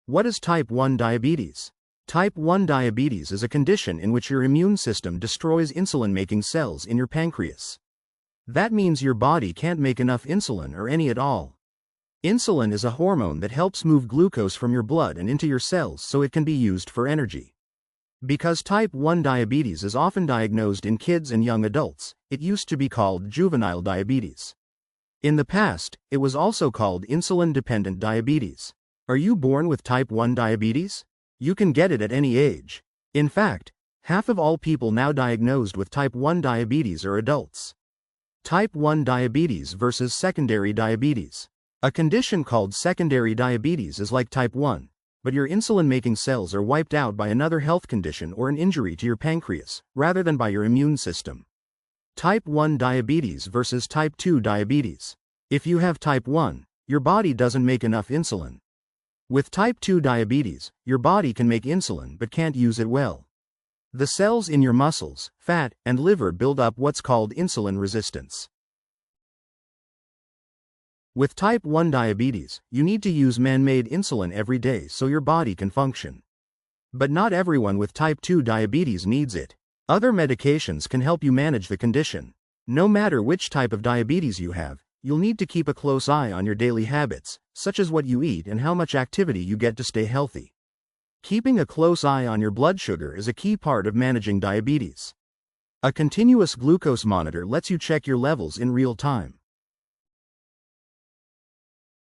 What is type 1 diabetes? Type 1 diabetes is a condition in which your immune system destroys insulin-making cells in your pancreas. That means your body can't make enough insulin or any at all. Insulin is a hormone that helps move glucose from your blood and into your cells so it can be used for energy. Because type 1 diabetes is often diagnosed in kids and young adults, it used to be called juvenile diabetes. In the past, it was also called insulin-dependent diabetes. Are you born with type 1 diabetes? You can get it at any age. In fact, half of all people now diagnosed with type 1 diabetes are adults. Type 1 diabetes versus secondary diabetes. A condition called secondary diabetes is like type 1, but your insulin-making cells are wiped out by another health condition or an injury to your pancreas, rather than by your immune system. Type 1 diabetes versus type 2 diabetes. If you have type 1, your body doesn't make enough insulin. With type 2 diabetes, your body can make insulin but can't use it well. The cells in your muscles, fat, and liver build up what's called insulin resistance. With type 1 diabetes, you need to use man-made insulin every day so your body can function. But not everyone with type 2 diabetes needs it. Other medications can help you manage the condition. No matter which type of diabetes you have, you'll need to keep a close eye on your daily habits, such as what you eat and how much activity you get to stay healthy. Keeping a close eye on your blood sugar is a key part of managing diabetes. A continuous glucose monitor lets you check your levels in real time.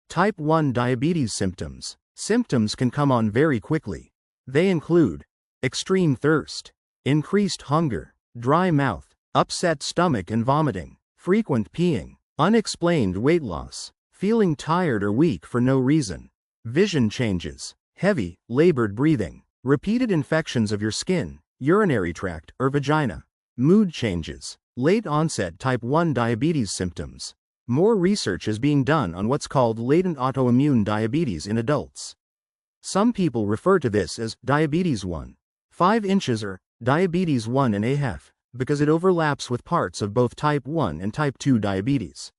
Type 1 diabetes symptoms. Symptoms can come on very quickly. They include extreme thirst, increased hunger, dry mouth, upset stomach and vomiting, frequent peeing, unexplained weight loss, feeling tired or weak for no reason, vision changes, heavy, labored breathing, repeated infections of your skin, urinary tract, or vagina, mood changes, late onset type 1 diabetes symptoms. More research is being done on what's called latent autoimmune diabetes in adults. Some people refer to this as diabetes 1.5 inches or diabetes 1.5 because it overlaps with parts of both type 1 and type 2 diabetes.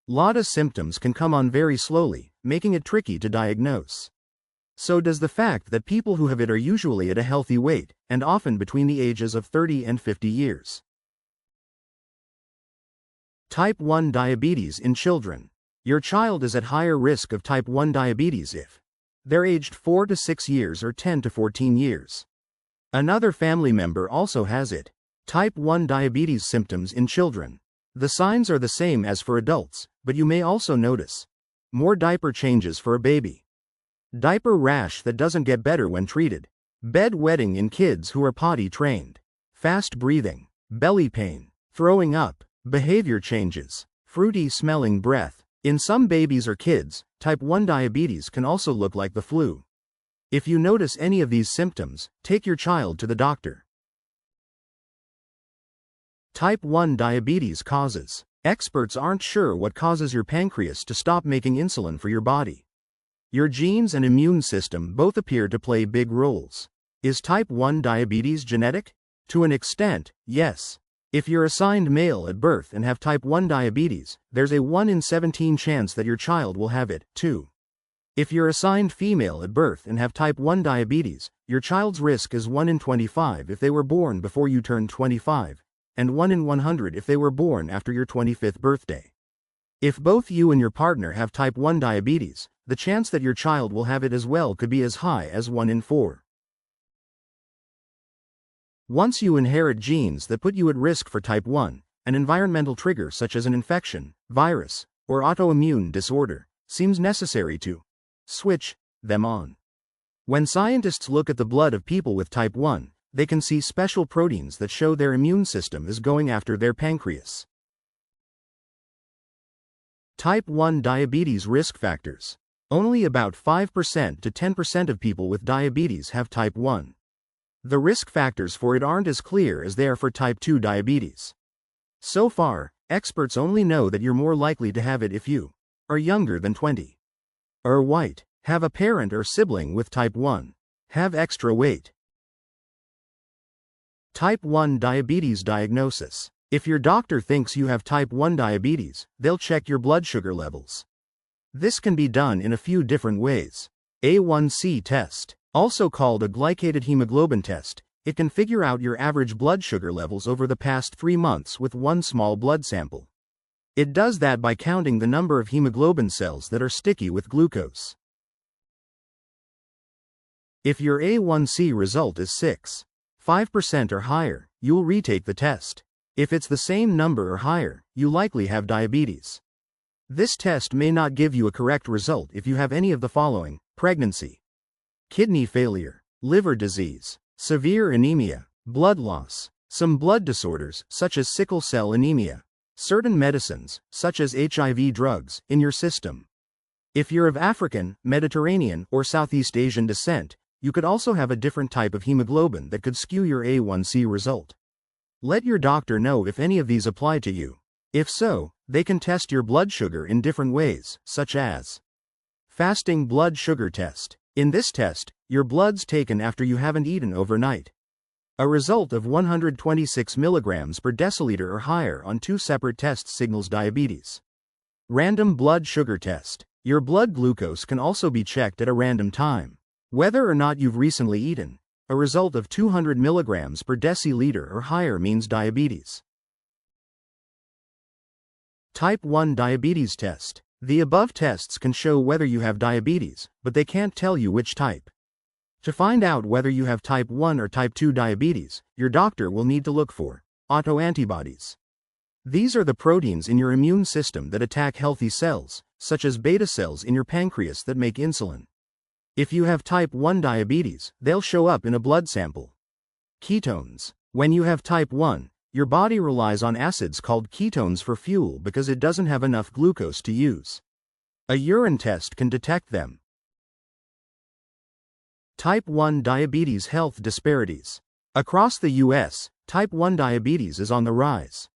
LADA symptoms can come on very slowly, making it tricky to diagnose. So does the fact that people who have it are usually at a healthy weight, and often between the ages of 30 and 50 years. Type 1 diabetes in children. Your child is at higher risk of type 1 diabetes if they're aged 4 to 6 years or 10 to 14 years. Another family member also has it. Type 1 diabetes symptoms in children. The signs are the same as for adults, but you may also notice more diaper changes for a baby, diaper rash that doesn't get better when treated, bedwetting in kids who are potty trained, fast breathing, belly pain, throwing up, behavior changes, fruity smelling breath. In some babies or kids, type 1 diabetes can also look like the flu. If you notice any of these symptoms, take your child to the doctor. Type 1 diabetes causes. Experts aren't sure what causes your pancreas to stop making insulin for your body. Your genes and immune system both appear to play big roles. Is type 1 diabetes genetic? To an extent, yes. If you're assigned male at birth and have type 1 diabetes, there's a 1 in 17 chance that your child will have it, too. If you're assigned female at birth and have type 1 diabetes, your child's risk is 1 in 25 if they were born before you turned 25. And 1 in 100 if they were born after your 25th birthday. If both you and your partner have type 1 diabetes, the chance that your child will have it as well could be as high as 1 in 4. Once you inherit genes that put you at risk for type 1, an environmental trigger such as an infection, virus, or autoimmune disorder seems necessary to switch them on. When scientists look at the blood of people with type 1, they can see special proteins that show their immune system is going after their pancreas. Type 1 diabetes risk factors. Only about 5% to 10% of people with diabetes have type 1. The risk factors for it aren't as clear as they are for type 2 diabetes. So far, experts only know that you're more likely to have it if you are younger than 20, are white, have a parent or sibling with type 1, have extra weight. Type 1 diabetes diagnosis. If your doctor thinks you have type 1 diabetes, they'll check your blood sugar levels. This can be done in a few different ways. A1C test. Also called a glycated hemoglobin test, it can figure out your average blood sugar levels over the past 3 months with one small blood sample. It does that by counting the number of hemoglobin cells that are sticky with glucose. If your A1C result is 6.5% or higher, you'll retake the test. If it's the same number or higher, you likely have diabetes. This test may not give you a correct result if you have any of the following: pregnancy, kidney failure, liver disease, severe anemia, blood loss, some blood disorders such as sickle cell anemia, certain medicines, such as HIV drugs, in your system. If you're of African, Mediterranean, or Southeast Asian descent, you could also have a different type of hemoglobin that could skew your A1C result. Let your doctor know if any of these apply to you. If so, they can test your blood sugar in different ways, such as fasting blood sugar test. In this test, your blood's taken after you haven't eaten overnight. A result of 126 mg per deciliter or higher on 2 separate tests signals diabetes. Random blood sugar test. Your blood glucose can also be checked at a random time. Whether or not you've recently eaten, a result of 200 mg per deciliter or higher means diabetes. Type 1 diabetes test. The above tests can show whether you have diabetes, but they can't tell you which type. To find out whether you have type 1 or type 2 diabetes, your doctor will need to look for autoantibodies. These are the proteins in your immune system that attack healthy cells, such as beta cells in your pancreas that make insulin. If you have type 1 diabetes, they'll show up in a blood sample. Ketones. When you have type 1, your body relies on acids called ketones for fuel because it doesn't have enough glucose to use. A urine test can detect them. Type 1 diabetes health disparities. Across the U.S., type 1 diabetes is on the rise.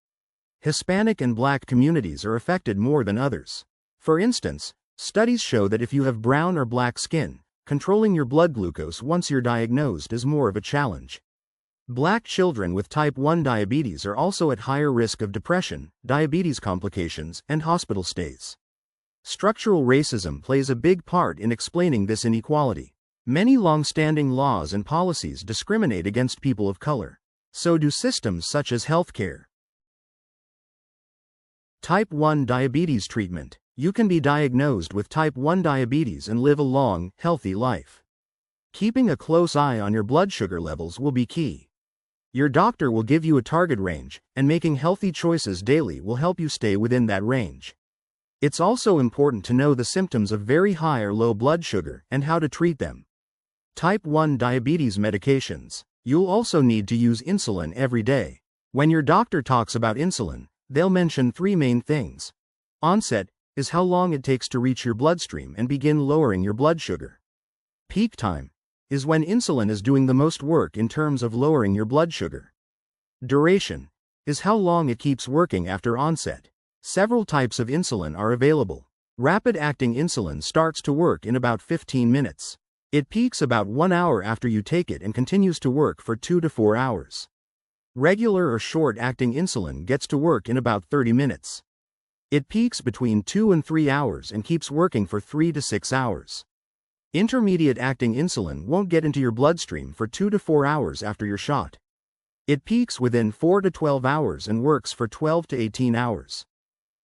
Hispanic and Black communities are affected more than others. For instance, studies show that if you have brown or black skin, controlling your blood glucose once you're diagnosed is more of a challenge. Black children with type 1 diabetes are also at higher risk of depression, diabetes complications, and hospital stays. Structural racism plays a big part in explaining this inequality. Many long-standing laws and policies discriminate against people of color. So do systems such as healthcare. Type 1 diabetes treatment. You can be diagnosed with type 1 diabetes and live a long, healthy life. Keeping a close eye on your blood sugar levels will be key. Your doctor will give you a target range, and making healthy choices daily will help you stay within that range. It's also important to know the symptoms of very high or low blood sugar and how to treat them. Type 1 diabetes medications. You'll also need to use insulin every day. When your doctor talks about insulin, they'll mention 3 main things. Onset is how long it takes to reach your bloodstream and begin lowering your blood sugar. Peak time is when insulin is doing the most work in terms of lowering your blood sugar. Duration is how long it keeps working after onset. Several types of insulin are available. Rapid-acting insulin starts to work in about 15 minutes. It peaks about 1 hour after you take it and continues to work for 2 to 4 hours. Regular or short-acting insulin gets to work in about 30 minutes. It peaks between 2 and 3 hours and keeps working for 3 to 6 hours. Intermediate-acting insulin won't get into your bloodstream for 2 to 4 hours after your shot. It peaks within 4 to 12 hours and works for 12 to 18 hours.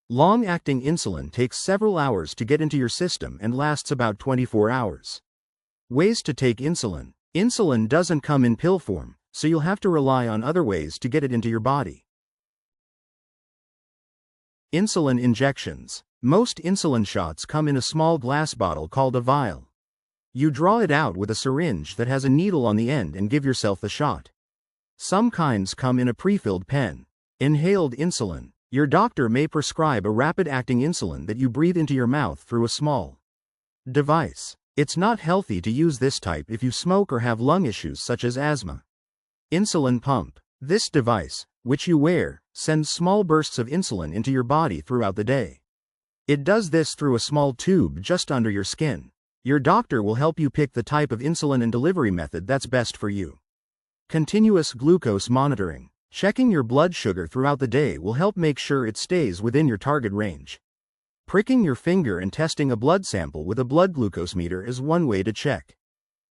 Long-acting insulin takes several hours to get into your system and lasts about 24 hours. Ways to take insulin. Insulin doesn't come in pill form, so you'll have to rely on other ways to get it into your body. Insulin injections. Most insulin shots come in a small glass bottle called a vial. You draw it out with a syringe that has a needle on the end and give yourself the shot. Some kinds come in a pre-filled pen. Inhaled insulin. Your doctor may prescribe a rapid-acting insulin that you breathe into your mouth through a small device. It's not healthy to use this type if you smoke or have lung issues such as asthma. Insulin pump. This device, which you wear, sends small bursts of insulin into your body throughout the day. It does this through a small tube just under your skin. Your doctor will help you pick the type of insulin and delivery method that's best for you. Continuous glucose monitoring. Checking your blood sugar throughout the day will help make sure it stays within your target range. Pricking your finger and testing a blood sample with a blood glucose meter is one way to check.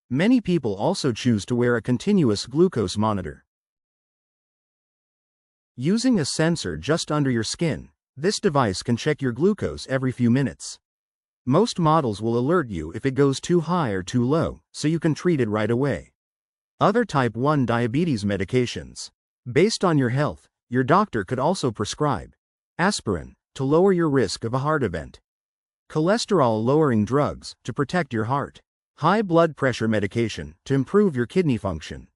Many people also choose to wear a continuous glucose monitor. Using a sensor just under your skin, this device can check your glucose every few minutes. Most models will alert you if it goes too high or too low, so you can treat it right away. Other type 1 diabetes medications. Based on your health, your doctor could also prescribe aspirin to lower your risk of a heart event, cholesterol-lowering drugs to protect your heart, high blood pressure medication to improve your kidney function.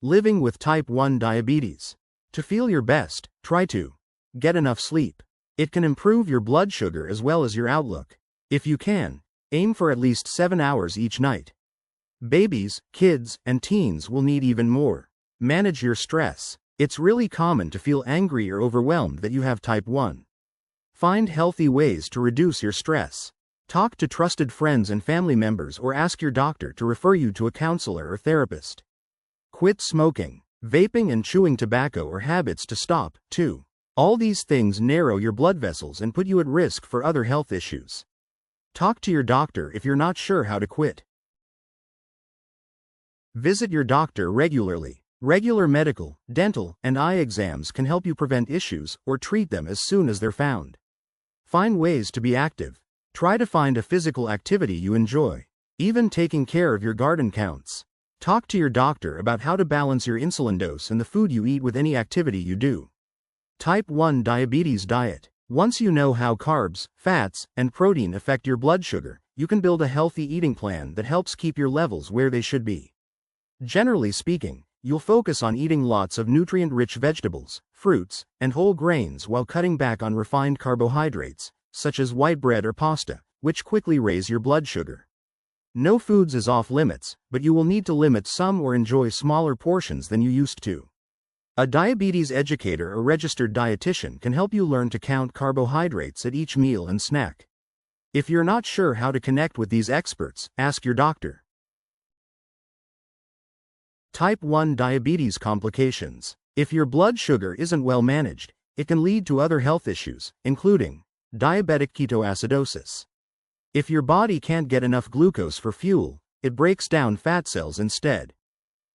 Living with type 1 diabetes. To feel your best, try to get enough sleep. It can improve your blood sugar as well as your outlook. If you can, aim for at least 7 hours each night. Babies, kids, and teens will need even more. Manage your stress. It's really common to feel angry or overwhelmed that you have type 1. Find healthy ways to reduce your stress. Talk to trusted friends and family members or ask your doctor to refer you to a counselor or therapist. Quit smoking, vaping, and chewing tobacco or habits to stop, too. All these things narrow your blood vessels and put you at risk for other health issues. Talk to your doctor if you're not sure how to quit. Visit your doctor regularly. Regular medical, dental, and eye exams can help you prevent issues or treat them as soon as they're found. Find ways to be active. Try to find a physical activity you enjoy. Even taking care of your garden counts. Talk to your doctor about how to balance your insulin dose and the food you eat with any activity you do. Type 1 diabetes diet. Once you know how carbs, fats, and protein affect your blood sugar, you can build a healthy eating plan that helps keep your levels where they should be. Generally speaking, you'll focus on eating lots of nutrient-rich vegetables, fruits, and whole grains while cutting back on refined carbohydrates, such as white bread or pasta, which quickly raise your blood sugar. No foods is off limits, but you will need to limit some or enjoy smaller portions than you used to. A diabetes educator or registered dietitian can help you learn to count carbohydrates at each meal and snack. If you're not sure how to connect with these experts, ask your doctor. Type 1 diabetes complications. If your blood sugar isn't well managed, it can lead to other health issues, including diabetic ketoacidosis. If your body can't get enough glucose for fuel, it breaks down fat cells instead.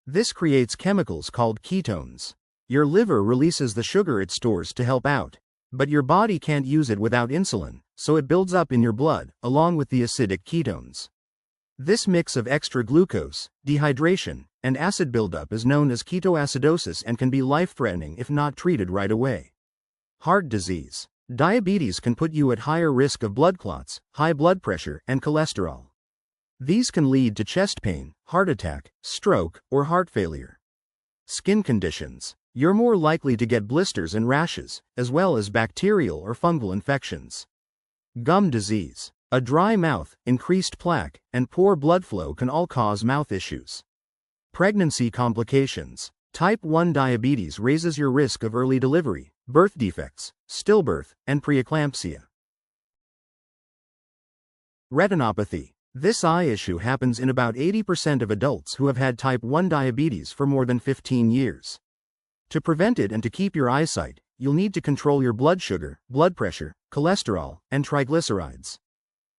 This creates chemicals called ketones. Your liver releases the sugar it stores to help out, but your body can't use it without insulin, so it builds up in your blood, along with the acidic ketones. This mix of extra glucose, dehydration, and acid buildup is known as ketoacidosis and can be life-threatening if not treated right away. Heart disease. Diabetes can put you at higher risk of blood clots, high blood pressure, and cholesterol. These can lead to chest pain, heart attack, stroke, or heart failure. Skin conditions. You're more likely to get blisters and rashes, as well as bacterial or fungal infections. Gum disease. A dry mouth, increased plaque, and poor blood flow can all cause mouth issues. Pregnancy complications. Type 1 diabetes raises your risk of early delivery, birth defects, stillbirth, and preeclampsia. Retinopathy. This eye issue happens in about 80% of adults who have had type 1 diabetes for more than 15 years. To prevent it and to keep your eyesight, you'll need to control your blood sugar, blood pressure, cholesterol, and triglycerides.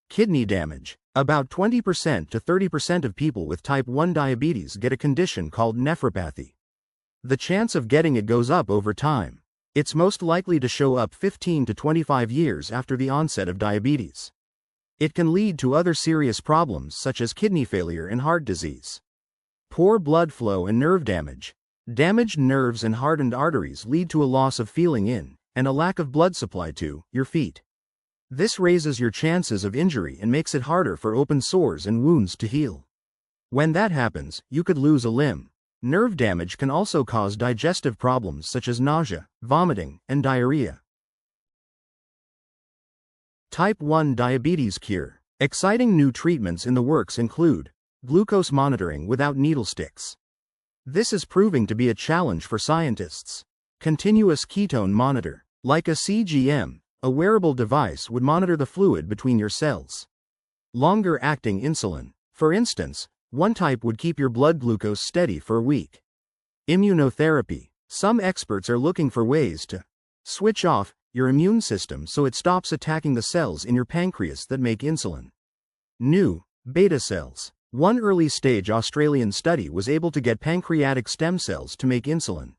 Kidney damage. About 20% to 30% of people with type 1 diabetes get a condition called nephropathy. The chance of getting it goes up over time. It's most likely to show up 15 to 25 years after the onset of diabetes. It can lead to other serious problems such as kidney failure and heart disease. Poor blood flow and nerve damage. Damaged nerves and hardened arteries lead to a loss of feeling in, and a lack of blood supply to, your feet. This raises your chances of injury and makes it harder for open sores and wounds to heal. When that happens, you could lose a limb. Nerve damage can also cause digestive problems such as nausea, vomiting, and diarrhea. Type 1 diabetes cure. Exciting new treatments in the works include glucose monitoring without needle sticks. This is proving to be a challenge for scientists. Continuous ketone monitor. Like a CGM, a wearable device would monitor the fluid between your cells. Longer-acting insulin. For instance, one type would keep your blood glucose steady for a week. Immunotherapy. Some experts are looking for ways to switch off your immune system so it stops attacking the cells in your pancreas that make insulin. New beta cells. One early-stage Australian study was able to get pancreatic stem cells to make insulin.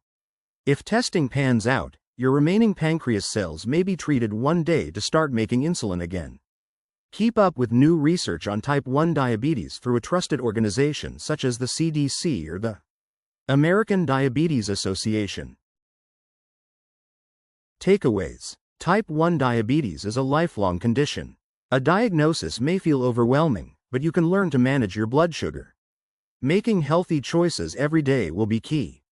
If testing pans out, your remaining pancreas cells may be treated one day to start making insulin again. Keep up with new research on type 1 diabetes through a trusted organization such as the CDC or the American Diabetes Association. Takeaways. Type 1 diabetes is a lifelong condition. A diagnosis may feel overwhelming, but you can learn to manage your blood sugar. Making healthy choices every day will be key.